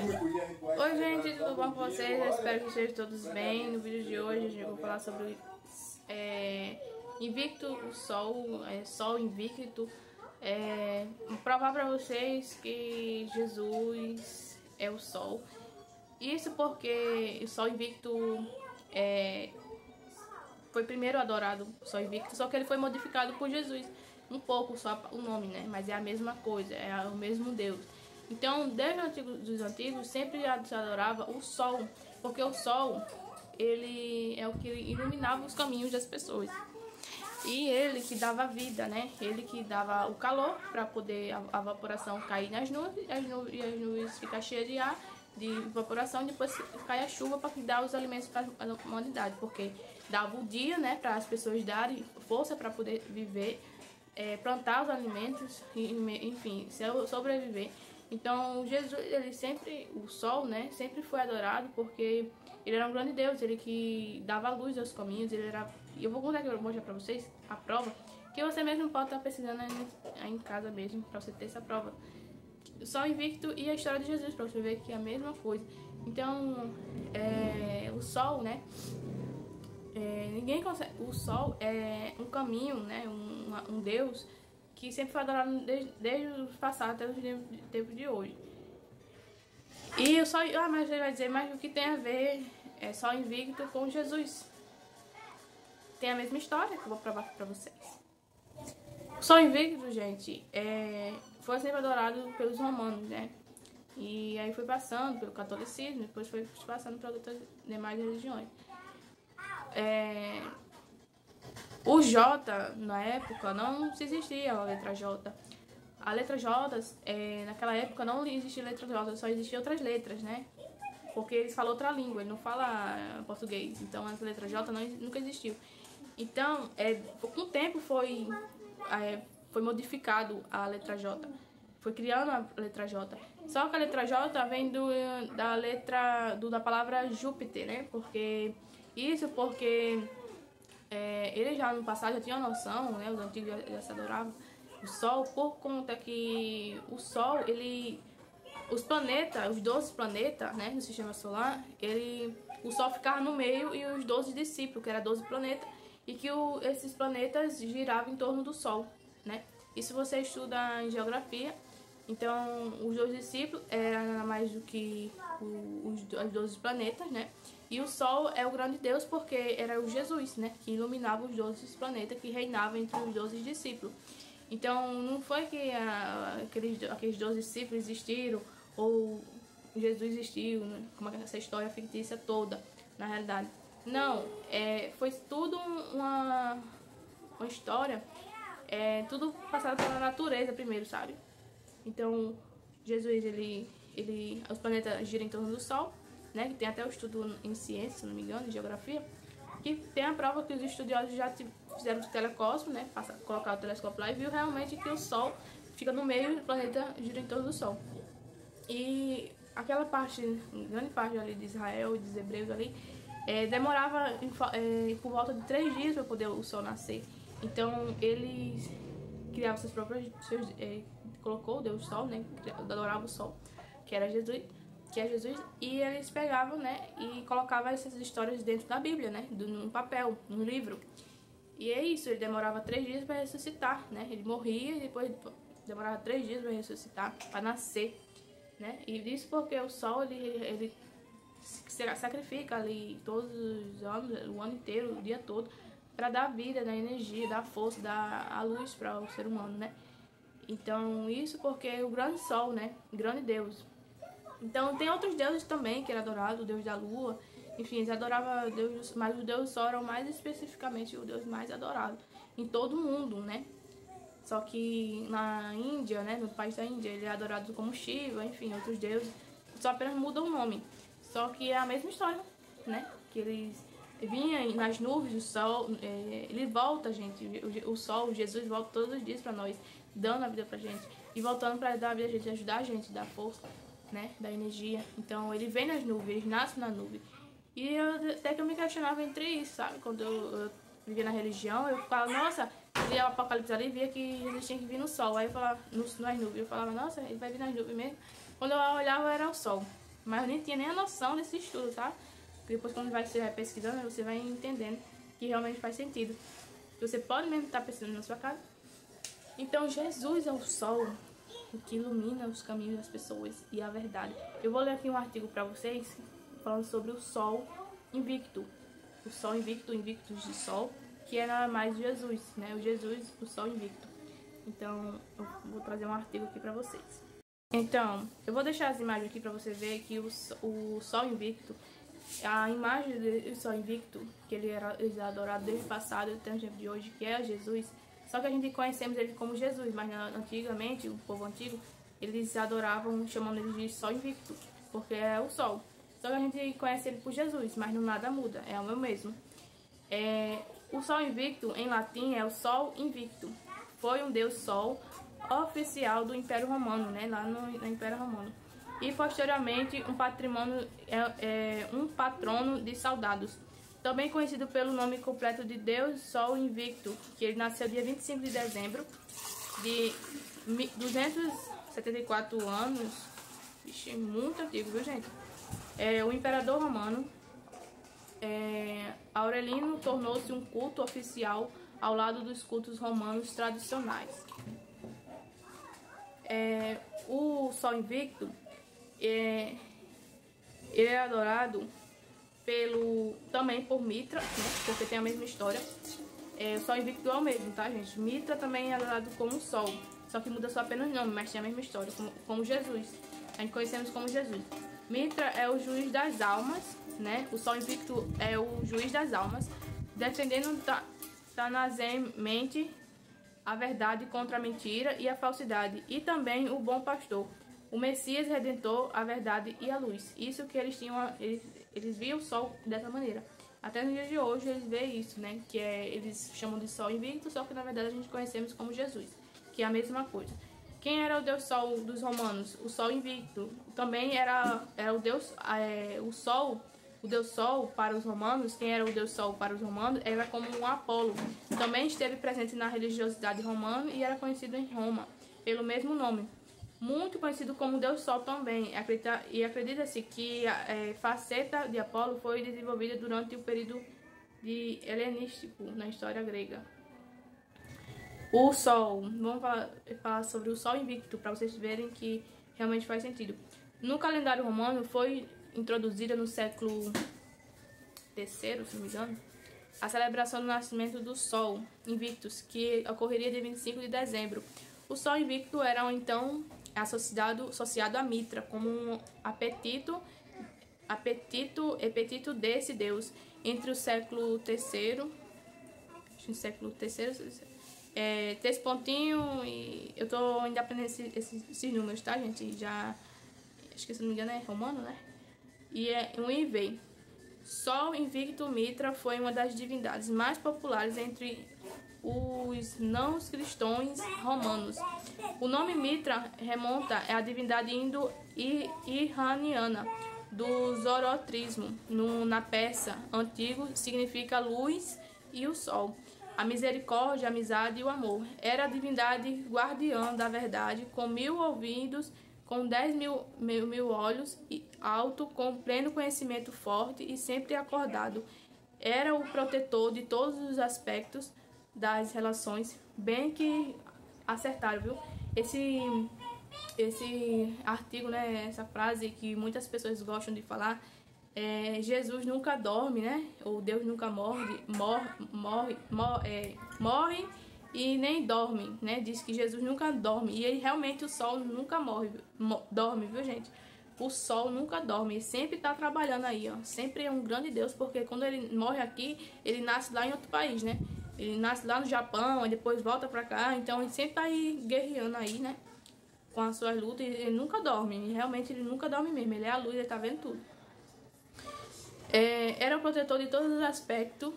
Oi gente, tudo bom com vocês? Eu espero que estejam todos bem. No vídeo de hoje eu vou falar sobre Invicto, o Sol, Sol Invicto. Provar para vocês que Jesus é o Sol. Isso porque o Sol Invicto foi primeiro adorado, o Sol Invicto, só que ele foi modificado por Jesus. Um pouco só o nome, né? Mas é a mesma coisa, é o mesmo Deus. Então, desde os antigos, sempre se adorava o Sol, porque o Sol, ele é o que iluminava os caminhos das pessoas. E ele que dava vida, né? Ele que dava o calor para poder a evaporação cair nas nuvens, e as nuvens ficam cheias de ar, de evaporação, e depois cai a chuva para dar os alimentos para a humanidade, porque dava o dia, né, para as pessoas darem força para poder viver, plantar os alimentos, enfim, sobreviver. Então Jesus, ele sempre, o Sol, né, sempre foi adorado porque ele era um grande Deus, ele que dava a luz aos caminhos, ele era. Eu vou contar aqui, eu vou mostrar pra vocês a prova, que você mesmo pode estar pesquisando aí em casa mesmo, pra você ter essa prova. O Sol Invicto e a história de Jesus, pra você ver que é a mesma coisa. Então, o Sol, né, ninguém consegue. O Sol é um caminho, né, um Deus que sempre foi adorado desde o passado até os tempos de hoje. E o Sol, mas ele vai dizer, mas o que tem a ver Sol Invicto com Jesus? Tem a mesma história que eu vou provar aqui pra vocês. O Sol Invicto, gente, foi sempre adorado pelos romanos, né? E aí foi passando pelo catolicismo, depois foi passando para outras demais religiões. O J, na época, não se existia a letra J. A letra J, naquela época não existia letra J, só existiam outras letras, né? Porque eles falam outra língua, ele não fala português. Então essa letra J nunca existiu. Então, com o tempo foi modificado a letra J. Foi criando a letra J. Só que a letra J vem da palavra Júpiter, né? Porque eles já no passado já tinham noção, né? Os antigos já se adoravam o Sol, por conta que o Sol, os planetas, os 12 planetas, né, no sistema solar, o Sol ficava no meio e os 12 discípulos, que eram 12 planetas, e que esses planetas giravam em torno do Sol, né? Isso você estuda em geografia. Então, os 12 discípulos eram nada mais do que os 12 planetas, né? E o Sol é o grande Deus porque era o Jesus, né? Que iluminava os 12 planetas, que reinava entre os 12 discípulos. Então, não foi que aqueles 12 discípulos existiram ou Jesus existiu, né? Como essa história fictícia toda, na realidade. Não, foi tudo uma história, tudo passado pela natureza primeiro, sabe? Então, Jesus, os planetas giram em torno do Sol, né? Que tem até o estudo em ciência, se não me engano, em geografia, que tem a prova que os estudiosos já fizeram o telescópio, né? Colocar o telescópio lá e viu realmente que o Sol fica no meio e o planeta gira em torno do Sol. E aquela parte, grande parte ali de Israel e dos hebreus ali, demorava por volta de 3 dias para poder o Sol nascer. Então, eles criavam seus próprios, colocou o Deus Sol, né? Adorava o Sol, que é Jesus, e eles pegavam, né, e colocavam essas histórias dentro da Bíblia, né, num papel, num livro. E é isso, ele demorava 3 dias para ressuscitar, né? Ele morria e depois demorava 3 dias para ressuscitar, para nascer, né? E isso porque o Sol, ele se sacrifica ali todos os anos, o ano inteiro, o dia todo, para dar vida, dar energia, dar força, dar a luz para o ser humano, né? Então, isso porque o grande Sol, né, grande Deus. Então, tem outros deuses também que era adorado, o Deus da Lua. Enfim, eles adoravam Deus, mas o Deus Sol era mais especificamente o Deus mais adorado em todo o mundo, né? Só que na Índia, né, no país da Índia, ele é adorado como Shiva, enfim, outros deuses. Só apenas mudam o nome. Só que é a mesma história, né? Que eles vinham nas nuvens, o Sol, ele volta, gente. O Sol, Jesus volta todos os dias pra nós, dando a vida pra gente. E voltando pra dar a vida a gente, ajudar a gente, dar força, né, da energia. Então ele vem nas nuvens, ele nasce na nuvem. E até que eu me questionava entre isso, sabe? Quando eu vivia na religião, eu falava, nossa, via o Apocalipse ali e via que Jesus tinha que vir no Sol. Aí eu falava, nas nuvens, eu falava, nossa, ele vai vir nas nuvens mesmo. Quando eu olhava era o Sol. Mas eu nem tinha nem a noção desse estudo, tá? Depois, quando você vai pesquisando, você vai entendendo que realmente faz sentido. Você pode mesmo estar pesquisando na sua casa. Então, Jesus é o sol que ilumina os caminhos das pessoas e a verdade. Eu vou ler aqui um artigo para vocês falando sobre o sol invicto. O sol invicto, invictus de sol, que é nada mais Jesus, né? O Jesus, o sol invicto. Então, eu vou trazer um artigo aqui para vocês. Então, eu vou deixar as imagens aqui para você ver que o sol invicto, a imagem do sol invicto, que ele era adorado desde o passado até o tempo de hoje, que é Jesus. Só que a gente conhecemos ele como Jesus, mas antigamente, o povo antigo, eles adoravam chamando ele de sol invicto, porque é o sol. Só que a gente conhece ele por Jesus, mas não nada muda, é o mesmo. O sol invicto, em latim, é o sol invicto. Foi um deus sol oficial do Império Romano, né, lá no Império Romano. E posteriormente um patrono de soldados. Também conhecido pelo nome completo de Deus Sol Invicto, que ele nasceu dia 25 de dezembro de 274 anos. Vixe, muito antigo, viu, gente? O imperador romano Aurelino tornou-se um culto oficial ao lado dos cultos romanos tradicionais. O Sol Invicto ele é adorado também por Mitra, né, porque tem a mesma história. O Sol Invicto é o mesmo, tá, gente? Mitra também é adorado como o Sol, só que muda só apenas o nome, mas tem a mesma história, como Jesus. A gente conhecemos como Jesus. Mitra é o juiz das almas, né? O Sol Invicto é o juiz das almas, defendendo tenazmente a verdade contra a mentira e a falsidade, e também o bom pastor, o Messias Redentor, a verdade e a luz. Isso que eles viam o sol dessa maneira. Até no dia de hoje eles veem isso, né? Que eles chamam de sol invicto, só que na verdade a gente conhecemos como Jesus, que é a mesma coisa. Quem era o deus sol dos romanos? O sol invicto. Também era o deus, o deus sol para os romanos. Quem era o deus sol para os romanos era como um Apolo. Também esteve presente na religiosidade romana e era conhecido em Roma pelo mesmo nome. Muito conhecido como Deus Sol também, acredita-se que a faceta de Apolo foi desenvolvida durante o período helenístico na história grega. O Sol, vamos falar sobre o Sol Invicto, para vocês verem que realmente faz sentido. No calendário romano foi introduzida no século III, se não me engano, a celebração do nascimento do Sol Invictus, que ocorreria dia 25 de dezembro. O Sol Invicto era então associado a Mitra, como um apetito desse deus. Entre o século III, três pontinhos, e eu tô ainda aprendendo esses números, tá, gente? Já, acho que se não me engano é romano, né? E é um IV. Sol Invicto Mitra foi uma das divindades mais populares entre os não-cristãos romanos. O nome Mitra remonta à divindade indo-iraniana do zoroastrismo. Na Pérsia antigo significa luz e o sol, a misericórdia, a amizade e o amor. Era a divindade guardiã da verdade, com 1000 ouvidos, com 10.000 olhos, alto, com pleno conhecimento forte e sempre acordado. Era o protetor de todos os aspectos das relações, bem que acertaram, viu? Esse artigo, né, essa frase que muitas pessoas gostam de falar, Jesus nunca dorme, né? Ou Deus nunca morre e nem dorme, né? Diz que Jesus nunca dorme, e realmente o sol nunca dorme, viu, gente? O sol nunca dorme, ele sempre tá trabalhando aí, ó. Sempre é um grande Deus, porque quando ele morre aqui, ele nasce lá em outro país, né? Ele nasce lá no Japão, e depois volta pra cá, então ele sempre tá aí guerreando aí, né? Com as suas lutas, e ele nunca dorme, e realmente ele nunca dorme mesmo, ele é a luz, ele tá vendo tudo. Era o protetor de todos os aspectos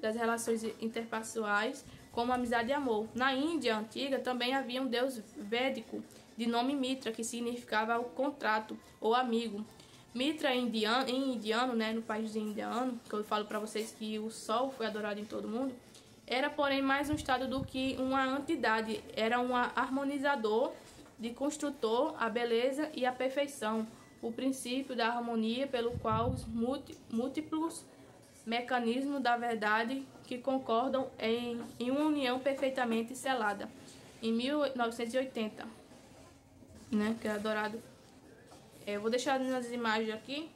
das relações interpessoais, como amizade e amor. Na Índia antiga também havia um deus védico de nome Mitra, que significava o contrato ou amigo. Mitra em indiano, né, no país indiano, que eu falo para vocês que o sol foi adorado em todo mundo, era porém mais um estado do que uma entidade, era um harmonizador de construtor a beleza e a perfeição, o princípio da harmonia pelo qual os múltiplos mecanismos da verdade que concordam em uma união perfeitamente selada. Em 1980, né, que é adorado. Vou deixar nas imagens aqui.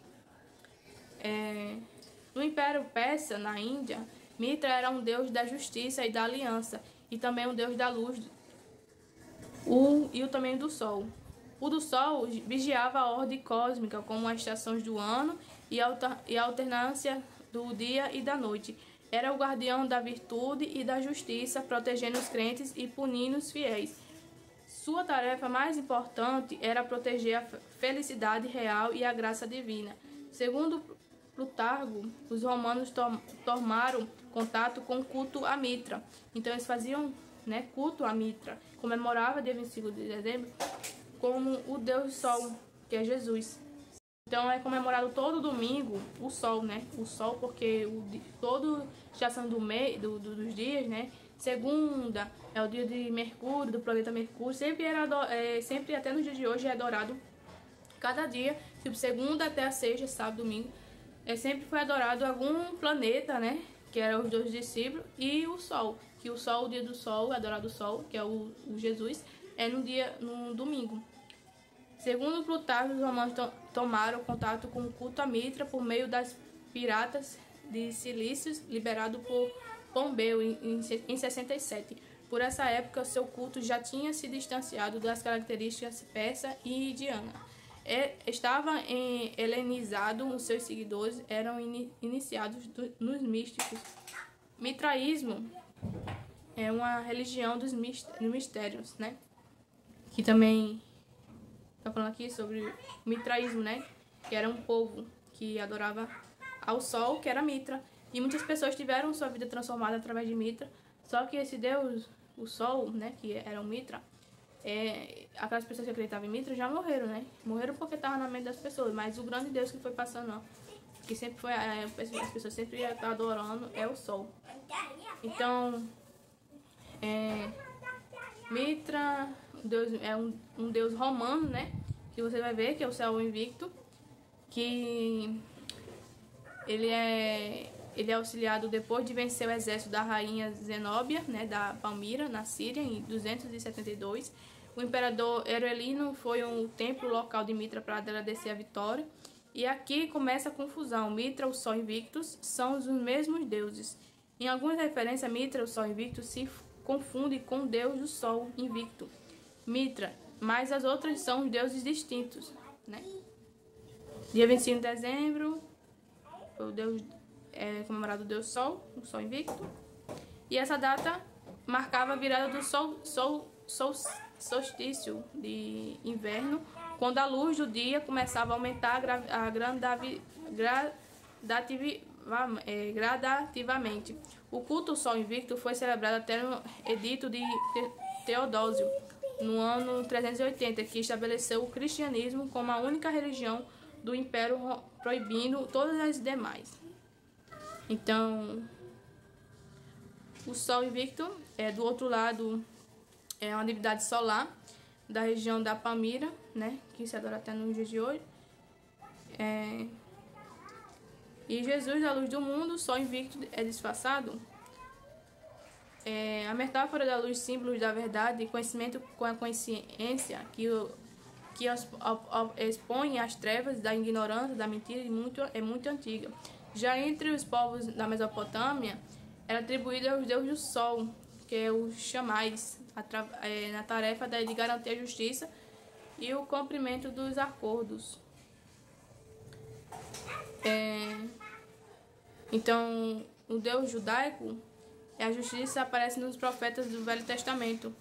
No Império Persa, na Índia, Mitra era um deus da justiça e da aliança, e também um deus da luz e também do sol. O do sol vigiava a ordem cósmica, como as estações do ano e a alternância do dia e da noite. Era o guardião da virtude e da justiça, protegendo os crentes e punindo os fiéis. Sua tarefa mais importante era proteger a felicidade real e a graça divina. Segundo Plutarco, os romanos tomaram contato com o culto a Mitra. Então eles faziam, né, culto a Mitra. Comemorava dia 25 de dezembro como o Deus Sol, que é Jesus. Então é comemorado todo domingo o Sol, né? O Sol, porque toda estação dos dias, né? Segunda é o dia de Mercúrio, do planeta Mercúrio. Sempre até no dia de hoje é adorado. Cada dia, tipo segunda até a sexta, sábado, domingo, sempre foi adorado algum planeta, né? Que eram os dois discípulos, e o Sol. Que o Sol, o dia do Sol, adorado o Sol, que é o Jesus, é no domingo. Segundo Plutarco, os romanos tomaram contato com o culto a Mitra por meio das piratas de Cilícios, liberado por Pompeu em 67. Por essa época, seu culto já tinha se distanciado das características persa e indiana. Estava helenizado, os seus seguidores eram iniciados nos místicos. Mitraísmo é uma religião dos mistérios, né? Que também está falando aqui sobre o mitraísmo, né? Que era um povo que adorava ao sol, que era Mitra. E muitas pessoas tiveram sua vida transformada através de Mitra. Só que esse deus, o sol, né? Que era o Mitra, aquelas pessoas que acreditavam em Mitra já morreram, né? Morreram porque estava na mente das pessoas. Mas o grande deus que foi passando, ó, que sempre foi, as pessoas sempre estão adorando, é o sol. Então, Mitra é um deus romano, né? Que você vai ver que é o céu invicto, que ele é auxiliado depois de vencer o exército da rainha Zenóbia, né, da Palmira, na Síria, em 272. O imperador Aureliano foi um templo local de Mitra para agradecer a vitória. E aqui começa a confusão. Mitra, o Sol Invictus, são os mesmos deuses. Em algumas referências, Mitra, o Sol Invictus, se confunde com o deus do Sol Invicto, Mitra, mas as outras são deuses distintos, né? Dia 25 de dezembro, o deus comemorado o deus Sol, o Sol Invicto. E essa data marcava a virada do solstício de inverno, quando a luz do dia começava a aumentar gradativamente. O culto ao Sol Invicto foi celebrado até no edito de Teodósio, no ano 380, que estabeleceu o cristianismo como a única religião do Império, proibindo todas as demais. Então, o Sol Invicto, do outro lado, é uma divindade solar da região da Palmira, né, que se adora até nos dias de hoje. E Jesus, a luz do mundo, o Sol Invicto é disfarçado. A metáfora da luz, símbolos da verdade e conhecimento com a consciência que expõe as trevas da ignorância, da mentira, é muito antiga. Já entre os povos da Mesopotâmia, era atribuída aos deuses do Sol, que é os Xamãs, na tarefa de garantir a justiça e o cumprimento dos acordos. Então, o Deus judaico, a justiça aparece nos profetas do Velho Testamento,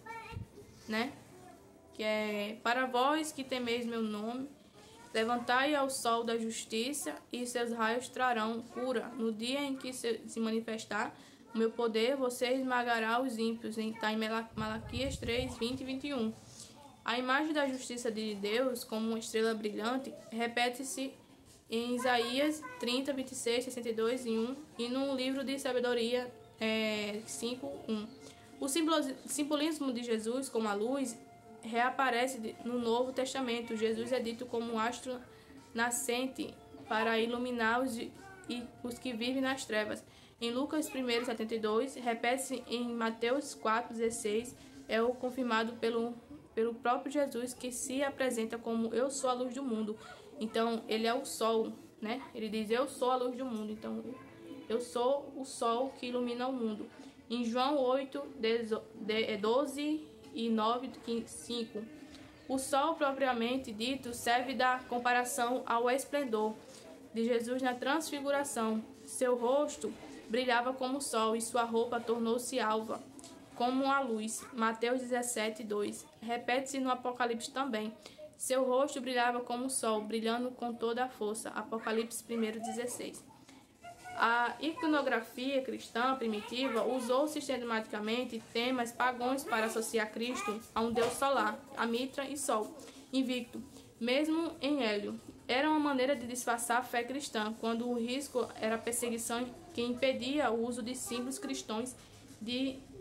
né? Que é: para vós que temeis meu nome, levantai ao sol da justiça, e seus raios trarão cura. No dia em que se manifestar o meu poder, você esmagará os ímpios. Está em Malaquias 3, 20 e 21. A imagem da justiça de Deus como uma estrela brilhante repete-se em Isaías 30, 26, 62 e 1 e no livro de Sabedoria 5, 1. O simbolismo de Jesus como a luz reaparece no Novo Testamento. Jesus é dito como um astro nascente para iluminar os que vivem nas trevas. Em Lucas 1:72, repete-se em Mateus 4:16, é o confirmado pelo próprio Jesus, que se apresenta como eu sou a luz do mundo. Então, ele é o sol, né? Ele diz, eu sou a luz do mundo. Então, eu sou o sol que ilumina o mundo. Em João 8:12 e 9:5, o sol propriamente dito serve da comparação ao esplendor de Jesus na transfiguração. Seu rosto brilhava como o sol e sua roupa tornou-se alva, como a luz. Mateus 17:2. Repete-se no Apocalipse também. Seu rosto brilhava como o sol, brilhando com toda a força. Apocalipse 1:16. A iconografia cristã primitiva usou sistematicamente temas pagãos para associar Cristo a um deus solar, a Mitra e Sol, invicto, mesmo em Hélio. Era uma maneira de disfarçar a fé cristã, quando o risco era a perseguição que impedia o uso de símbolos cristãos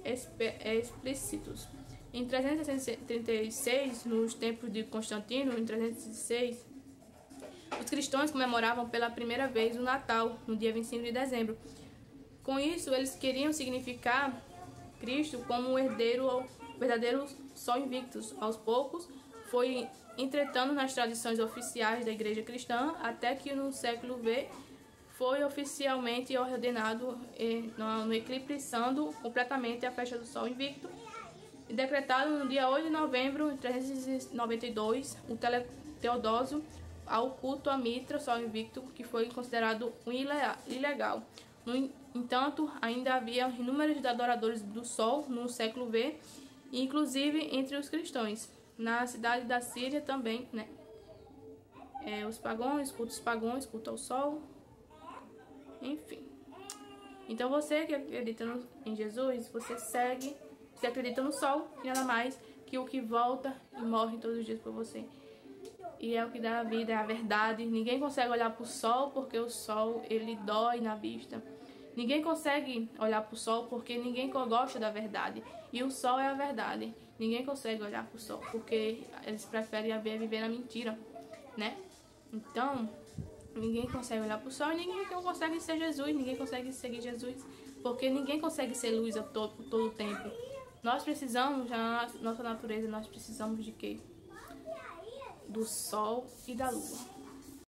explícitos. Em 336, nos tempos de Constantino, em 306, os cristãos comemoravam pela primeira vez o Natal, no dia 25 de dezembro. Com isso, eles queriam significar Cristo como um herdeiro ao verdadeiro sol invictus. Aos poucos, foi entretando nas tradições oficiais da Igreja Cristã, até que no século V foi oficialmente ordenado no eclipsando completamente a festa do sol invicto, e decretado no dia 8 de novembro de 392, o Teodósio, ao culto a Mitra, sol invicto, que foi considerado um ilegal. No entanto, ainda havia inúmeros adoradores do sol no século V, inclusive entre os cristãos. Na cidade da Síria também, né? Os pagãos, culto ao sol, enfim. Então você que acredita em Jesus, você acredita no sol, e nada mais que o que volta e morre todos os dias por você. E é o que dá a vida, é a verdade. Ninguém consegue olhar para o sol porque o sol ele dói na vista. Ninguém consegue olhar para o sol porque ninguém gosta da verdade. E o sol é a verdade. Ninguém consegue olhar para o sol porque eles preferem viver na mentira, né? Então, ninguém consegue olhar para o sol e ninguém consegue ser Jesus. Ninguém consegue seguir Jesus porque ninguém consegue ser luz por todo o tempo. Nós precisamos, na nossa natureza, nós precisamos de quê? Do sol e da lua.